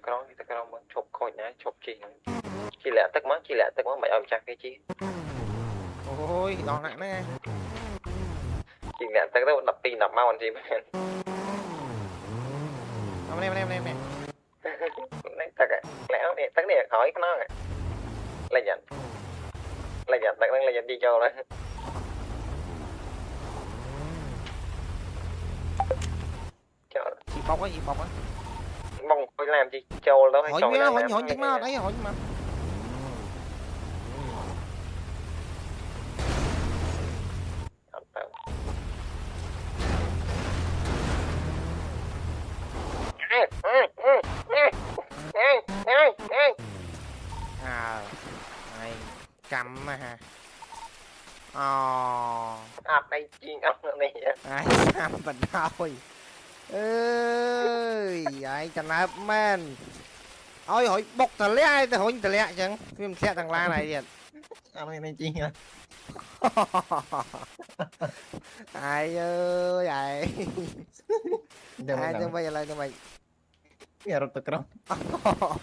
ta con mà chụp coi nhá chụp chỉ lẹ tức mất mày ôm chặt cái chi ôi đòn nặng nè chỉ lẹ tức đâu đập pin đập mau còn gì mà em nè này tắc lẹ tắc này hỏi cái nó là dặn tắc đang là dặn đi cho đấy chị bọc á mong tôi làm gì châu đâu hay hỏi chắc nó đấy hỏi mà à này cầm mà ha đây chiên ông này ai cầm mình thôi ơi vậy chẳng là man ôi hỏi bọc thằng lẽ ai thì hỏi thằng lẽ chẳng phim xe thằng la này điện ông này chiên à ai ơi vậy ai cho bây giờ lại cho mày giờ rồi tao